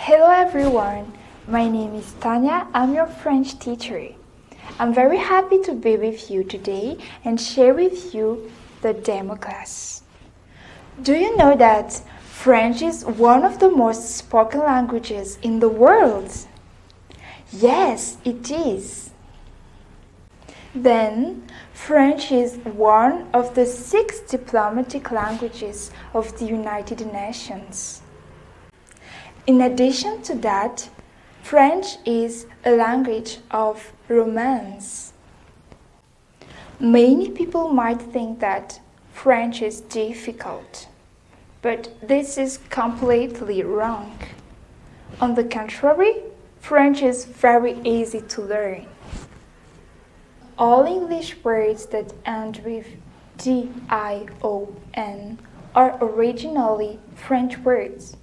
Hello everyone, my name is Tanya, I'm your French teacher. I'm very happy to be with you today and share with you the demo class. Do you know that French is one of the most spoken languages in the world? Yes, it is. Then, French is one of the 6 diplomatic languages of the United Nations. In addition to that, French is a language of romance. Many people might think that French is difficult, but this is completely wrong. On the contrary, French is very easy to learn. All English words that end with D-I-O-N are originally French words,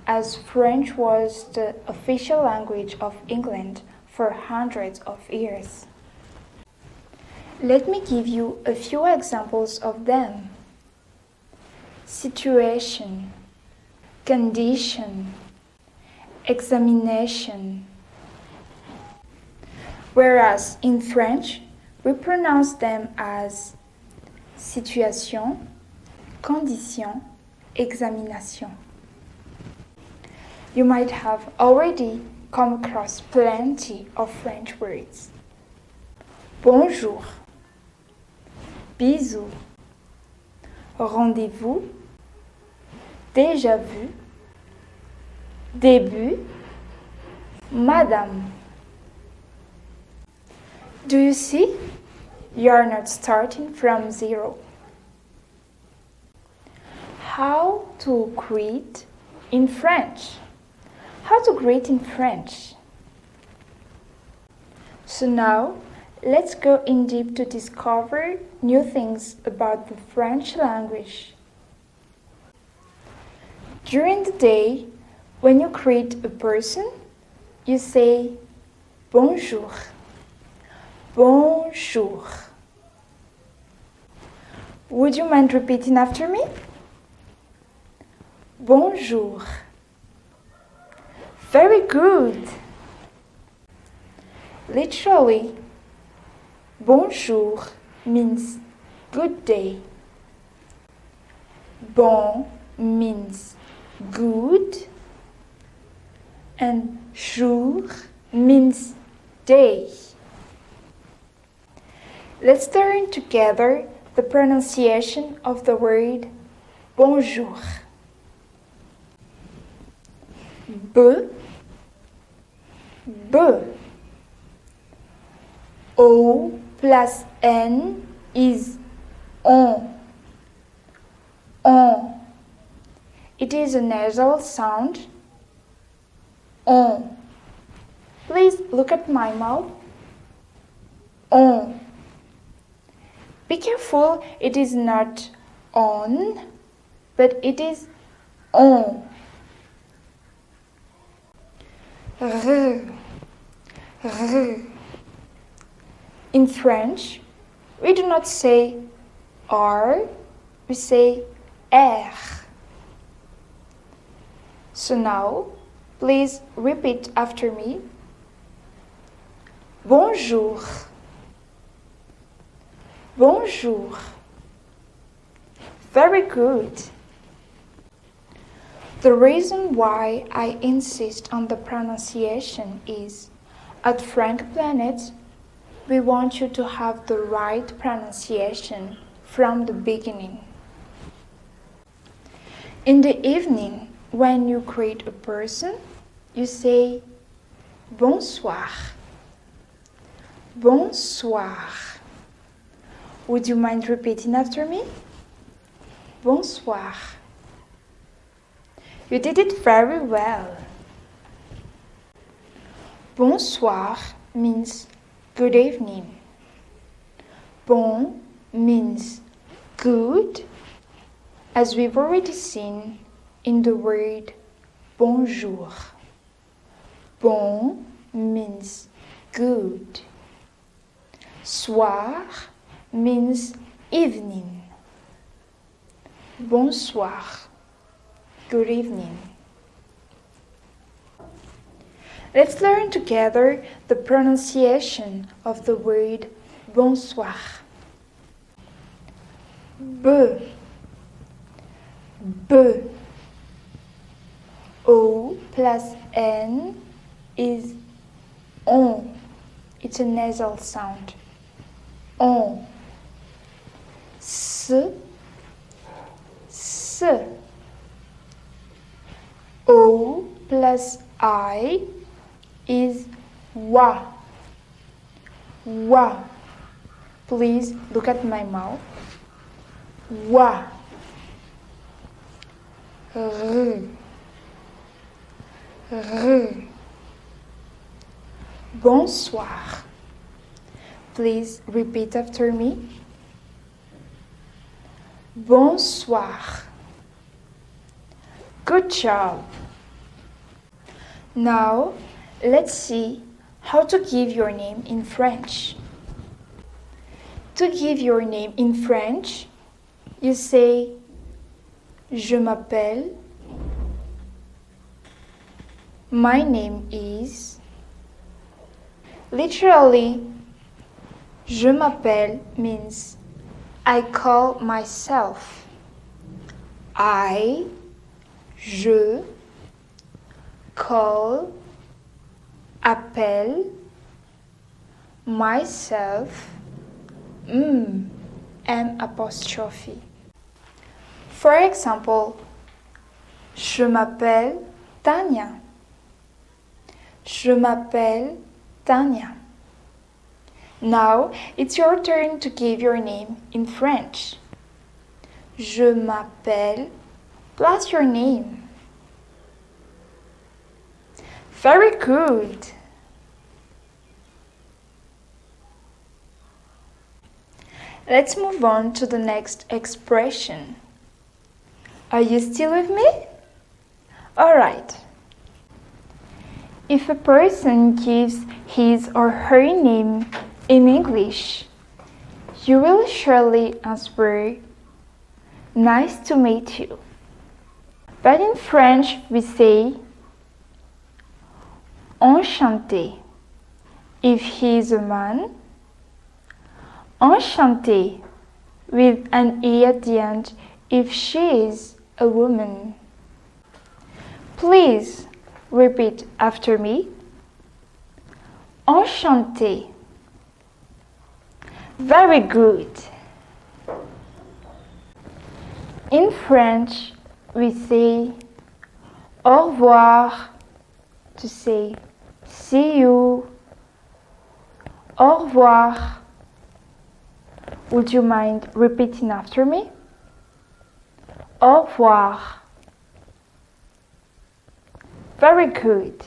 as French was the official language of England for hundreds of years. Let me give you a few examples of them. Situation, condition, examination. Whereas in French, we pronounce them as situation, condition, examination. You might have already come across plenty of French words. Bonjour, bisous, rendez-vous, déjà vu, début, madame. Do you see? You are not starting from zero. How to greet in French? How to greet in French? So now, let's go in deep to discover new things about the French language. During the day, when you greet a person, you say bonjour. Bonjour. Would you mind repeating after me? Bonjour. Very good. Literally, bonjour means good day. Bon means good, and jour means day. Let's learn together the pronunciation of the word bonjour. B, B. O plus N is on. On. It is a nasal sound. On. Please look at my mouth. On. Be careful, it is not on, but it is on. R, R. In French, we do not say R, we say R. So now, please repeat after me. Bonjour. Bonjour. Very good. The reason why I insist on the pronunciation is, at FrancoPlanet, we want you to have the right pronunciation from the beginning. In the evening, when you greet a person, you say bonsoir. Bonsoir. Would you mind repeating after me? Bonsoir. You did it very well. Bonsoir means good evening. Bon means good, as we've already seen in the word bonjour. Bon means good. Soir means evening. Bonsoir. Good evening. Let's learn together the pronunciation of the word bonsoir. B, B. O plus N is on. It's a nasal sound. On. S, S. O plus I is wa. Wa. Please look at my mouth. Wa. R. R. Bonsoir. Please repeat after me. Bonsoir. Good job. Now, let's see how to give your name in French. To give your name in French, you say Je m'appelle. My name is. Literally, Je m'appelle means I call myself. Je call, appelle, myself, M apostrophe. For example, je m'appelle Tania. Je m'appelle Tania. Now it's your turn to give your name in French. Je m'appelle plus your name. Very good. Let's move on to the next expression. Are you still with me? All right. If a person gives his or her name in English, you will surely answer, nice to meet you. But in French, we say, enchanté. If he is a man, enchanté with an E at the end if she is a woman. Please repeat after me. Enchanté. Very good. In French, we say au revoir to say see you. Au revoir. Would you mind repeating after me? Au revoir. Very good.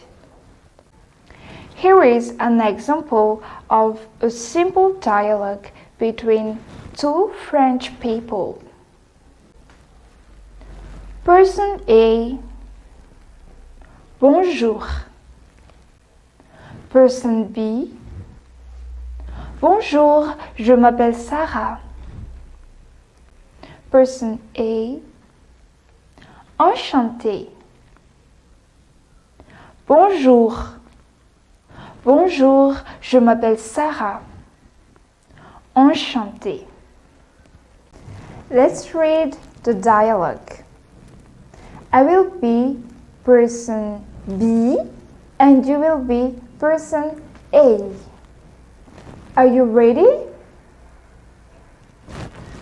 Here is an example of a simple dialogue between two French people. Person A, bonjour. Person B, bonjour, je m'appelle Sarah. Person A, enchanté. Bonjour. Bonjour, je m'appelle Sarah. Enchanté. Let's read the dialogue. I will be person B and you will be person A. Are you ready?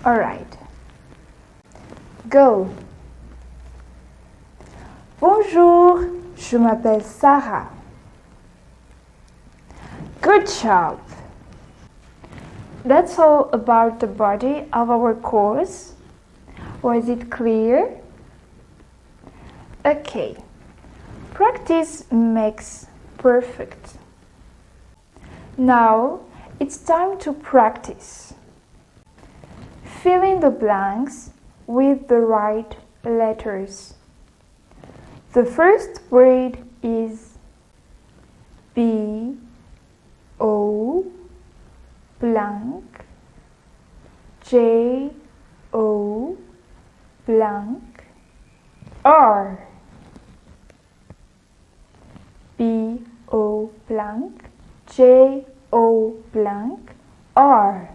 All right. Go. Bonjour, je m'appelle Sarah. Good job. That's all about the body of our course. Was it clear? Okay. Practice makes perfect. Now it's time to practice. Fill in the blanks with the right letters. The first word is B, O, blank, J, O, blank, R. B, O, blank, J-O blank, R.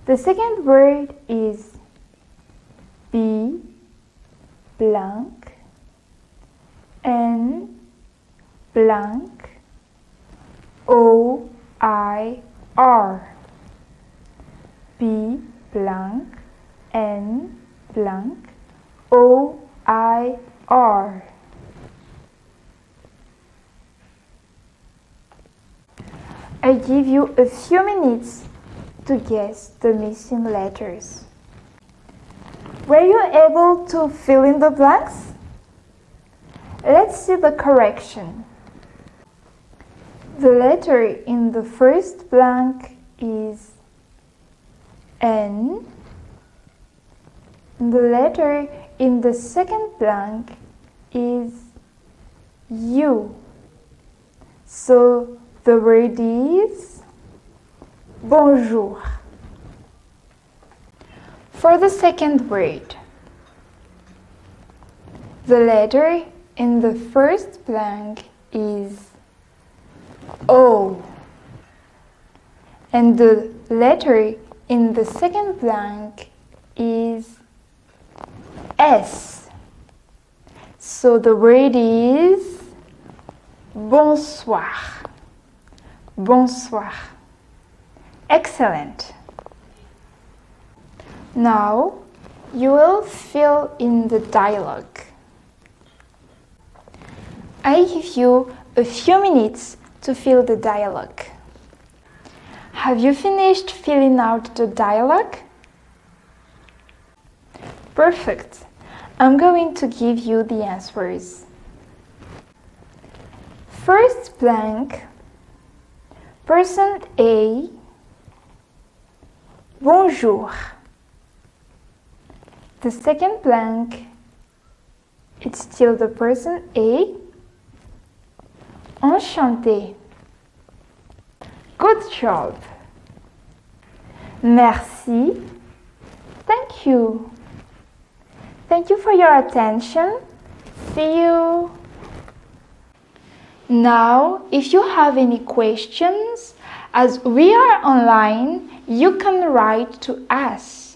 The second word is B blank, N blank, O-I-R. B blank, N blank, O-I-R. I give you a few minutes to guess the missing letters. Were you able to fill in the blanks? Let's see the correction. The letter in the first blank is N. The letter in the second blank is U. So the word is bonjour. For the second word, the letter in the first blank is O, and the letter in the second blank is S. So the word is bonsoir. Bonsoir. Excellent. Now you will fill in the dialogue. I give you a few minutes to fill the dialogue. Have you finished filling out the dialogue? Perfect. I'm going to give you the answers. First blank, person A, bonjour. The second blank, it's still the person A, enchanté. Good job. Merci. Thank you. Thank you for your attention. See you. Now, if you have any questions, as we are online, you can write to us.